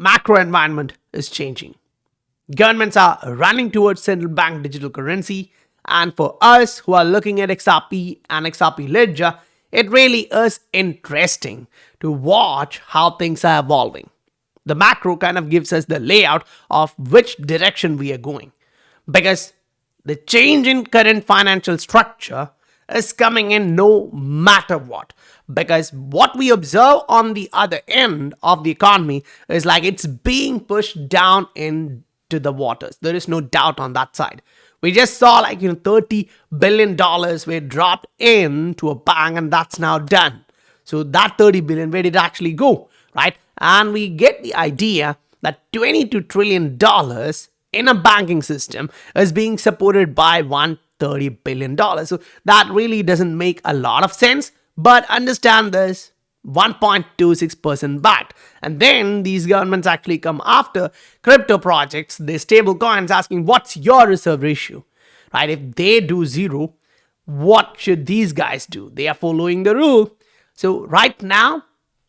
macro environment is changing. Governments are running towards central bank digital currency, and for us who are looking at XRP and XRP Ledger, it really is interesting to watch how things are evolving. The macro kind of gives us the layout of which direction we are going, because the change in current financial structure is coming in no matter what. Because what we observe on the other end of the economy is like it's being pushed down into the waters. There is no doubt on that side. We just saw like $30 billion were dropped into a bang, and that's now done. So that 30 billion, where did it actually go, right? And we get the idea that $22 trillion in a banking system is being supported by $130 billion. So that really doesn't make a lot of sense. But understand this, 1.26% backed. And then these governments actually come after crypto projects, the stable coins, asking what's your reserve ratio, right? If they do zero, what should these guys do? They are following the rule. So right now,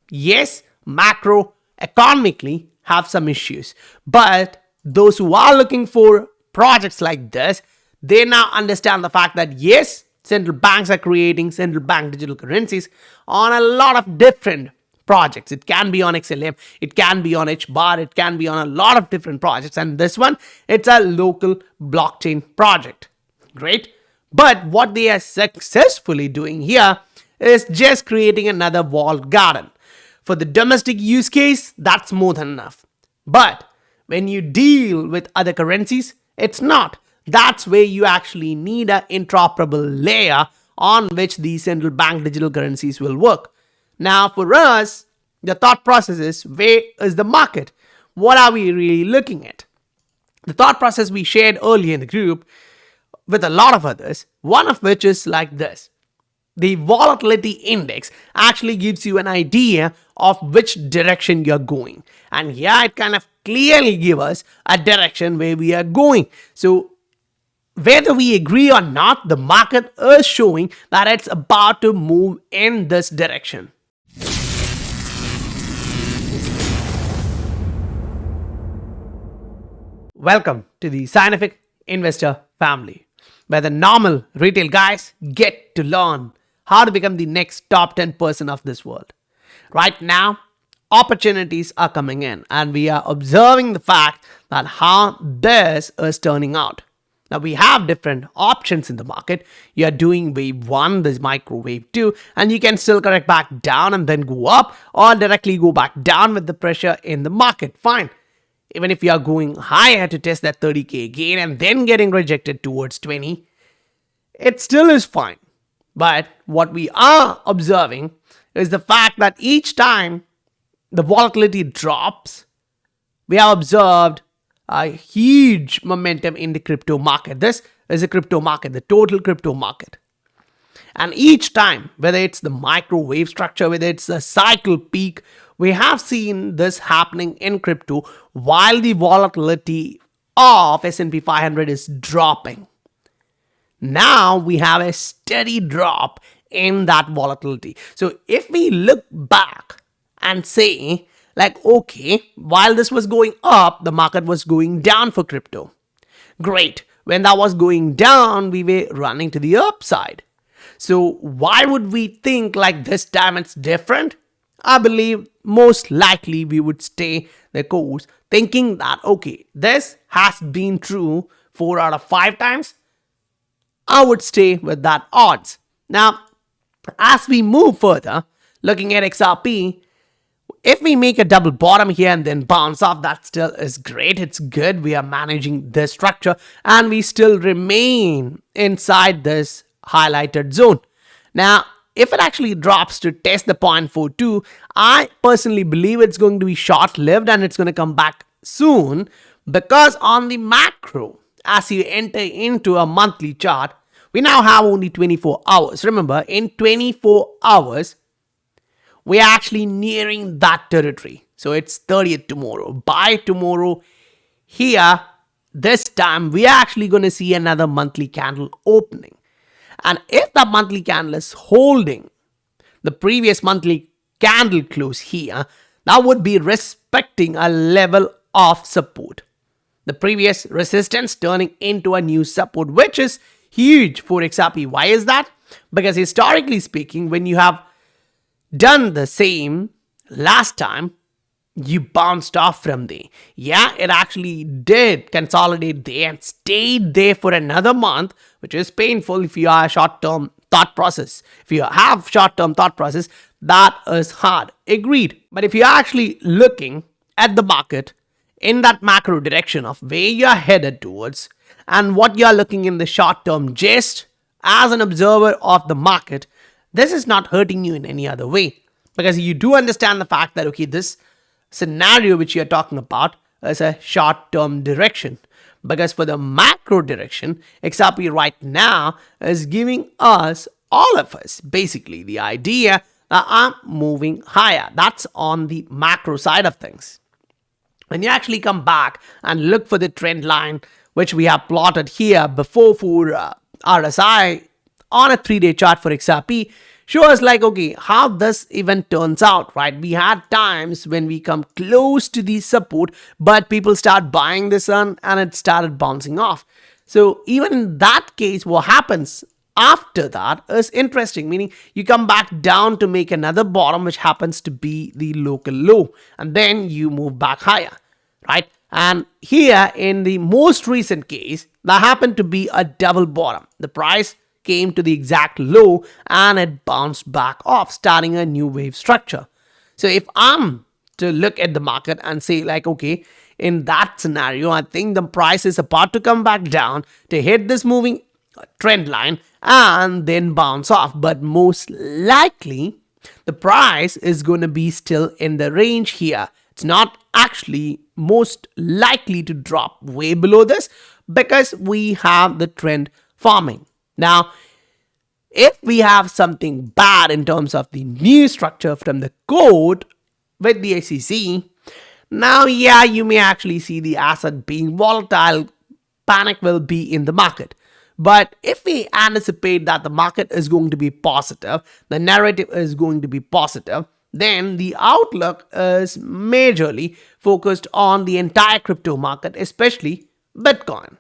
yes, macroeconomically have some issues. But those who are looking for projects like this, they now understand the fact that yes, central banks are creating central bank digital currencies on a lot of different projects. It can be on XLM, it can be on HBAR, it can be on a lot of different projects. And this one, it's a local blockchain project. Great. But what they are successfully doing here is just creating another walled garden. For the domestic use case, that's more than enough. But when you deal with other currencies, it's not. That's where you actually need an interoperable layer on which these central bank digital currencies will work. Now, for us, the thought process is, where is the market? What are we really looking at? The thought process we shared earlier in the group with a lot of others, one of which is like this. The volatility index actually gives you an idea of which direction you're going. And here it kind of clearly gives us a direction where we are going. So whether we agree or not, the market is showing that it's about to move in this direction. Welcome to the Scientific Investor family, where the normal retail guys get to learn how to become the next top 10% of this world. Right now, opportunities are coming in, and we are observing the fact that how this is turning out. Now, we have different options in the market. You are doing wave 1, there's micro wave 2, and you can still correct back down and then go up, or directly go back down with the pressure in the market. Fine. Even if you are going higher to test that 30K again and then getting rejected towards 20, it still is fine. But what we are observing is the fact that each time the volatility drops, we have observed a huge momentum in the crypto market. This is a crypto market, the total crypto market. And each time, whether it's the microwave structure, whether it's the cycle peak, we have seen this happening in crypto while the volatility of S&P 500 is dropping. Now we have a steady drop in that volatility. So if we look back and say, like, okay, while this was going up, the market was going down for crypto. Great. When that was going down, we were running to the upside. So why would we think like this time it's different? I believe most likely we would stay the course thinking that, okay, this has been true 4 out of 5 times. I would stay with that odds. Now, as we move further, looking at XRP, if we make a double bottom here and then bounce off, that still is great. It's good. We are managing this structure and we still remain inside this highlighted zone. Now, if it actually drops to test the 0.42, I personally believe it's going to be short-lived and it's going to come back soon, because on the macro, as you enter into a monthly chart, we now have only 24 hours. Remember, in 24 hours, we are actually nearing that territory. So it's 30th tomorrow. By tomorrow, here, this time, we are actually going to see another monthly candle opening. And if the monthly candle is holding the previous monthly candle close here, that would be respecting a level of support. The previous resistance turning into a new support, which is huge for XRP. Why is that? Because historically speaking, when you have done the same last time, you bounced off from there. Yeah, it actually did consolidate there and stayed there for another month, which is painful if you are a short-term thought process. If you have short-term thought process, that is hard. Agreed. But if you're actually looking at the market in that macro direction of where you're headed towards and what you're looking in the short term, just as an observer of the market, this is not hurting you in any other way, because you do understand the fact that, okay, this scenario which you're talking about is a short term direction. Because for the macro direction, XRP right now is giving us, all of us, basically the idea that I'm moving higher. That's on the macro side of things. When you actually come back and look for the trend line, which we have plotted here before for RSI on a 3-day chart for XRP, show us like, okay, how this event turns out, right? We had times when we come close to the support, but people start buying this one and it started bouncing off. So even in that case, what happens after that is interesting, meaning you come back down to make another bottom, which happens to be the local low, and then you move back higher, right? And here in the most recent case, that happened to be a double bottom. The price came to the exact low and it bounced back off, starting a new wave structure. So if I'm to look at the market and say like, okay, in that scenario, I think the price is about to come back down to hit this moving trend line and then bounce off. But most likely, the price is going to be still in the range here. It's not actually most likely to drop way below this because we have the trend forming. Now, if we have something bad in terms of the new structure from the code with the SEC, now, yeah, you may actually see the asset being volatile. Panic will be in the market. But if we anticipate that the market is going to be positive, the narrative is going to be positive, then the outlook is majorly focused on the entire crypto market, especially Bitcoin.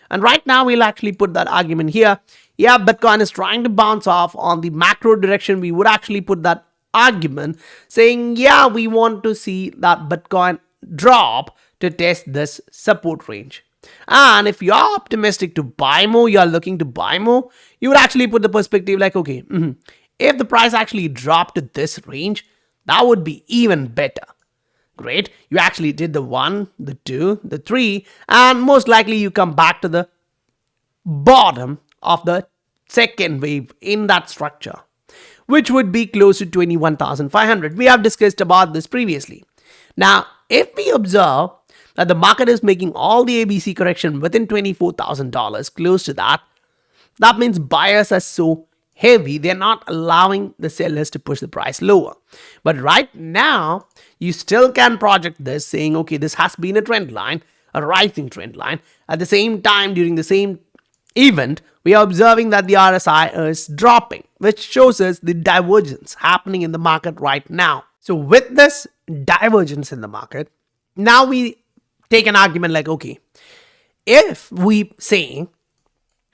And right now, we'll actually put that argument here. Yeah, Bitcoin is trying to bounce off on the macro direction. We would actually put that argument saying, yeah, we want to see that Bitcoin drop to test this support range. And if you're optimistic to buy more, you're looking to buy more, you would actually put the perspective like, okay, if the price actually dropped to this range, that would be even better. Great. You actually did the 1, the 2, the 3, and most likely you come back to the bottom of the second wave in that structure, which would be close to 21,500. We have discussed about this previously. Now, if we observe that the market is making all the ABC correction within $24,000, close to that, that means buyers are so heavy, they're not allowing the sellers to push the price lower. But right now, you still can project this saying, okay, this has been a trend line, a rising trend line. At the same time, during the same event, we are observing that the RSI is dropping, which shows us the divergence happening in the market right now. So with this divergence in the market, now we take an argument like, okay, if we say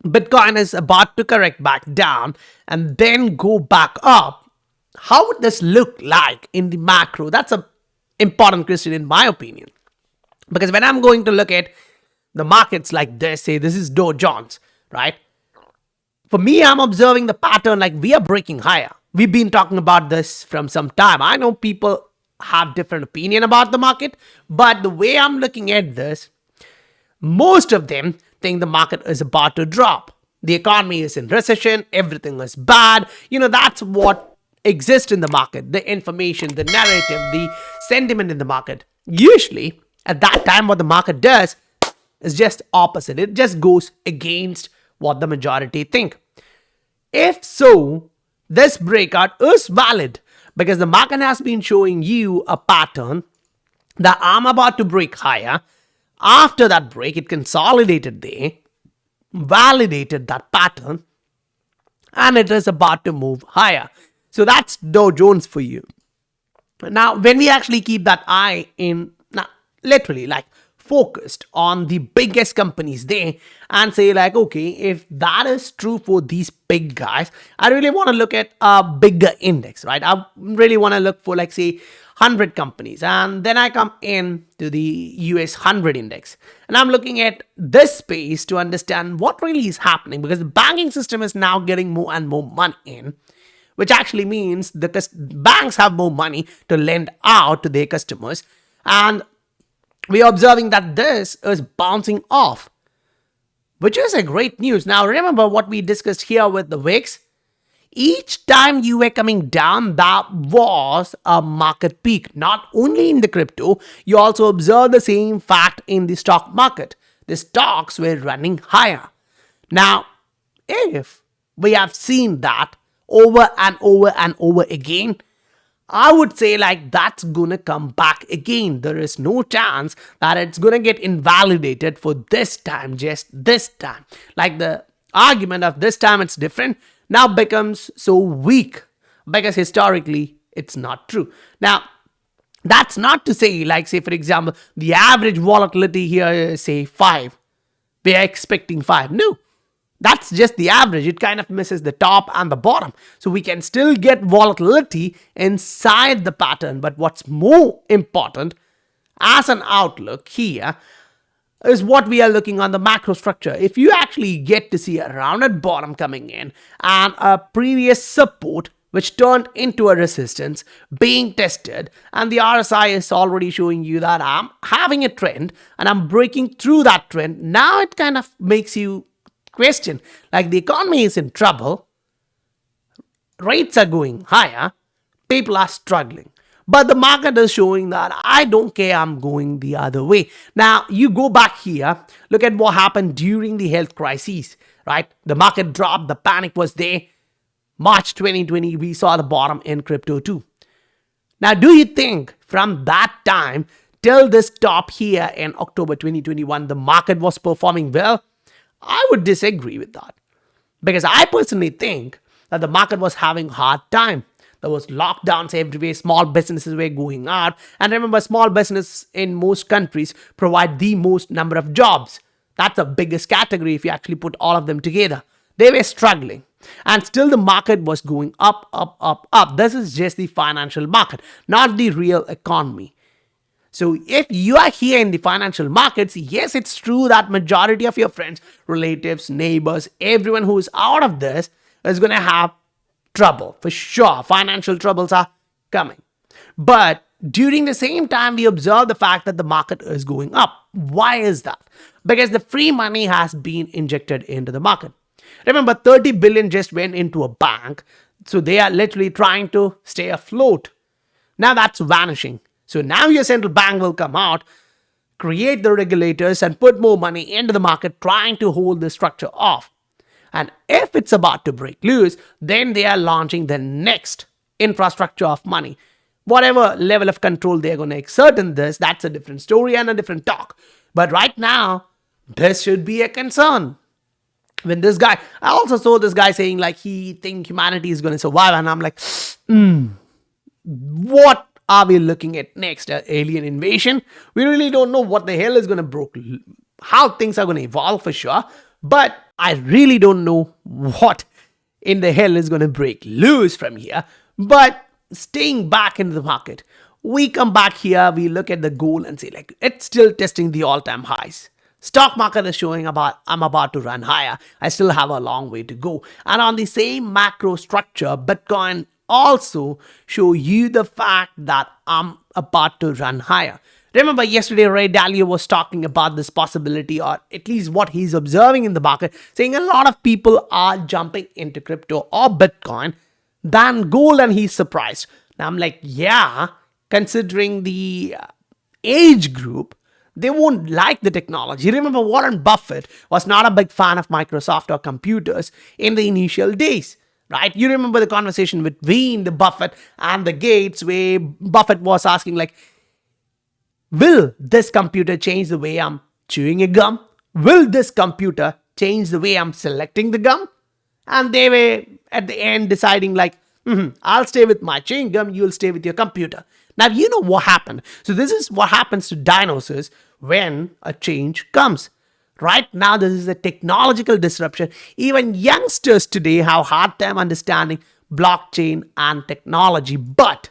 Bitcoin is about to correct back down and then go back up, how would this look like in the macro? That's an important question in my opinion. Because when I'm going to look at the markets like this, say this is Dow Jones, right? For me, I'm observing the pattern like we are breaking higher. We've been talking about this from some time. I know people have different opinion about the market, but the way I'm looking at this, most of them think the market is about to drop. The economy is in recession, everything is bad. That's what exists in the market. The information, the narrative, the sentiment in the market. Usually, at that time, what the market does is just opposite. It just goes against what the majority think. If so, this breakout is valid because the market has been showing you a pattern that I'm about to break higher. After that break, it consolidated there, validated that pattern, and it is about to move higher. So that's Dow Jones for you. Now, when we actually keep that eye in, now, literally, like focused on the biggest companies there and say, like, okay, if that is true for these big guys, I really want to look at a bigger index, right? I really want to look for, like, say, 100 companies. And then I come in to the US 100 index. And I'm looking at this space to understand what really is happening, because the banking system is now getting more and more money in, which actually means the banks have more money to lend out to their customers. And we are observing that this is bouncing off, which is a great news. Now, remember what we discussed here with the VIX? Each time you were coming down, that was a market peak. Not only in the crypto, you also observe the same fact in the stock market. The stocks were running higher. Now, if we have seen that over and over and over again, I would say, like, that's gonna come back again. There is no chance that it's gonna get invalidated for this time, just this time. Like, the argument of this time it's different now becomes so weak, because historically it's not true. Now, that's not to say, like, say, for example, the average volatility here is, say, 5. We are expecting 5. No, that's just the average. It kind of misses the top and the bottom. So we can still get volatility inside the pattern. But what's more important as an outlook here is what we are looking on the macro structure. If you actually get to see a rounded bottom coming in and a previous support which turned into a resistance being tested, and the RSI is already showing you that I'm having a trend and I'm breaking through that trend, now it kind of makes you question, like, the economy is in trouble, rates are going higher, people are struggling, but the market is showing that I don't care, I'm going the other way. Now, you go back here, look at what happened during the health crisis, right? The market dropped, the panic was there. March 2020, we saw the bottom in crypto too. Now, do you think from that time till this top here in October 2021, the market was performing well? I would disagree with that, because I personally think that the market was having a hard time. There was lockdowns everywhere, small businesses were going out, and remember, small business in most countries provide the most number of jobs. That's the biggest category if you actually put all of them together. They were struggling, and still the market was going up, up, up, up. This is just the financial market, not the real economy. So if you are here in the financial markets, yes, it's true that majority of your friends, relatives, neighbors, everyone who is out of this is going to have trouble. For sure, financial troubles are coming. But during the same time, we observe the fact that the market is going up. Why is that? Because the free money has been injected into the market. Remember, 30 billion just went into a bank. So they are literally trying to stay afloat. Now that's vanishing. So now your central bank will come out, create the regulators, and put more money into the market, trying to hold the structure off. And if it's about to break loose, then they are launching the next infrastructure of money. Whatever level of control they're going to exert in this, that's a different story and a different talk. But right now, this should be a concern. When this guy, I also saw this guy saying, like, he think humanity is going to survive. And I'm like, what are we looking at next? Alien invasion? We really don't know what the hell is going to break, how things are going to evolve for sure. But I really don't know what in the hell is going to break loose from here. But staying back into the market, we come back here, we look at the goal and say, like, it's still testing the all-time highs. Stock market is showing I'm about to run higher. I still have a long way to go. And on the same macro structure, Bitcoin also show you the fact that I'm about to run higher. Remember, yesterday Ray Dalio was talking about this possibility, or at least what he's observing in the market, saying a lot of people are jumping into crypto or Bitcoin than gold, and he's surprised. Now I'm like, yeah, considering the age group, they won't like the technology. Remember, Warren Buffett was not a big fan of Microsoft or computers in the initial days. Right? You remember the conversation between the Buffett and the Gates, where Buffett was asking, like, will this computer change the way I'm chewing a gum? Will this computer change the way I'm selecting the gum? And they were at the end deciding, like, I'll stay with my chewing gum, you'll stay with your computer. Now, you know what happened. So, this is what happens to dinosaurs when a change comes. Right now, this is a technological disruption. Even youngsters today have a hard time understanding blockchain and technology, but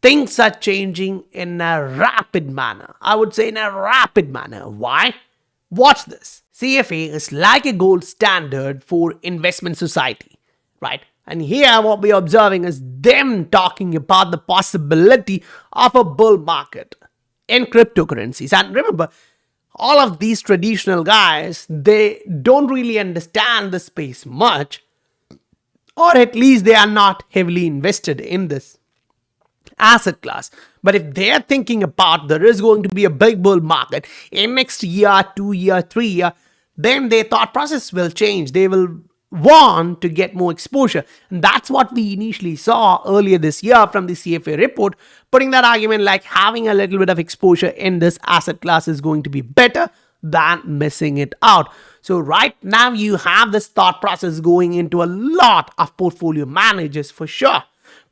things are changing in a rapid manner. I would say in a rapid manner. Why? Watch this. CFA is like a gold standard for investment society, right? And here what we are observing is them talking about the possibility of a bull market in cryptocurrencies. And remember, all of these traditional guys, they don't really understand the space much, or at least they are not heavily invested in this asset class. But if they're thinking about there is going to be a big bull market in next year, 2 year, 3 year, then their thought process will change. They will want to get more exposure. And that's what we initially saw earlier this year from the CFA report, putting that argument like having a little bit of exposure in this asset class is going to be better than missing it out. So right now you have this thought process going into a lot of portfolio managers for sure.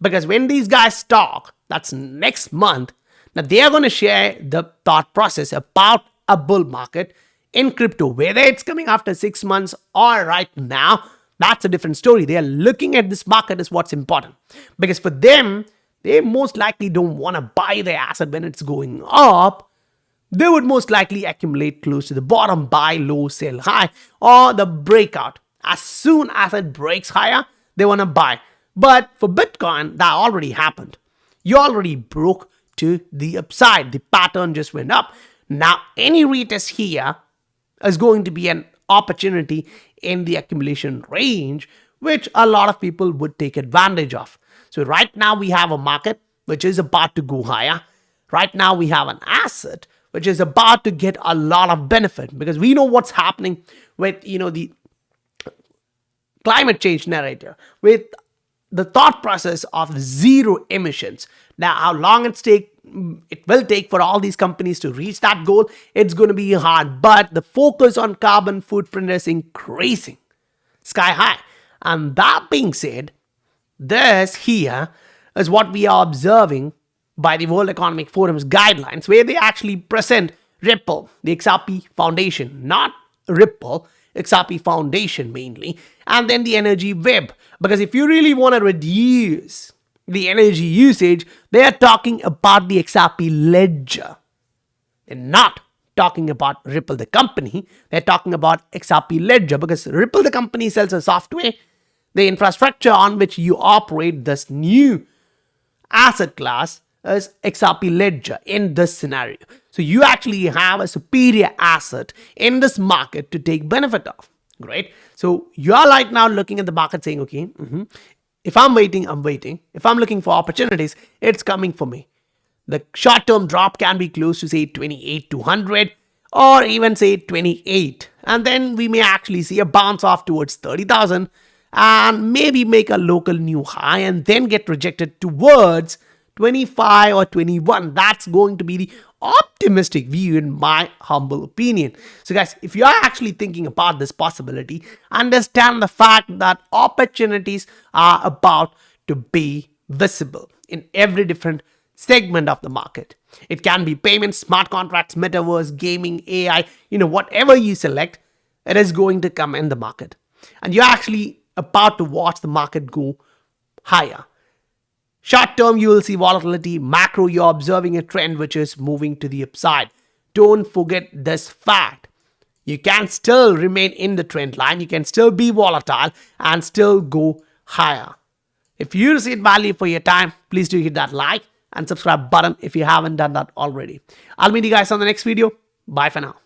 Because when these guys talk, that's next month, now they are going to share the thought process about a bull market in crypto. Whether it's coming after 6 months or right now, that's a different story. They are looking at this market as what's important. Because for them, they most likely don't want to buy the asset when it's going up. They would most likely accumulate close to the bottom, buy low, sell high, or the breakout. As soon as it breaks higher, they want to buy. But for Bitcoin, that already happened. You already broke to the upside. The pattern just went up. Now, any retest here is going to be an opportunity in the accumulation range, which a lot of people would take advantage of. So right now we have a market which is about to go higher. Right now we have an asset which is about to get a lot of benefit, because we know what's happening with the climate change narrative, with the thought process of zero emissions. Now, how long it will take for all these companies to reach that goal, it's going to be hard. But the focus on carbon footprint is increasing sky high. And that being said, this here is what we are observing by the World Economic Forum's guidelines, where they actually present Ripple, the XRP Foundation, not Ripple, XRP Foundation mainly, and then the energy web. Because if you really want to reduce the energy usage, they are talking about the XRP ledger. They're not talking about Ripple the company. They're talking about XRP ledger, because Ripple the company sells a software, the infrastructure on which you operate this new asset class is XRP ledger in this scenario. So you actually have a superior asset in this market to take benefit of. Great. So you are right now looking at the market saying, okay, if I'm waiting, I'm waiting. If I'm looking for opportunities, it's coming for me. The short-term drop can be close to say 28,200 or even say 28. And then we may actually see a bounce off towards 30,000 and maybe make a local new high and then get rejected towards 25 or 21. That's going to be the optimistic view in my humble opinion. So guys, if you are actually thinking about this possibility, understand the fact that opportunities are about to be visible in every different segment of the market. It can be payments, smart contracts, metaverse, gaming, AI, whatever you select, it is going to come in the market. And you're actually about to watch the market go higher. Short term, you will see volatility. Macro, you're observing a trend which is moving to the upside. Don't forget this fact. You can still remain in the trend line. You can still be volatile and still go higher. If you receive value for your time, please do hit that like and subscribe button if you haven't done that already. I'll meet you guys on the next video. Bye for now.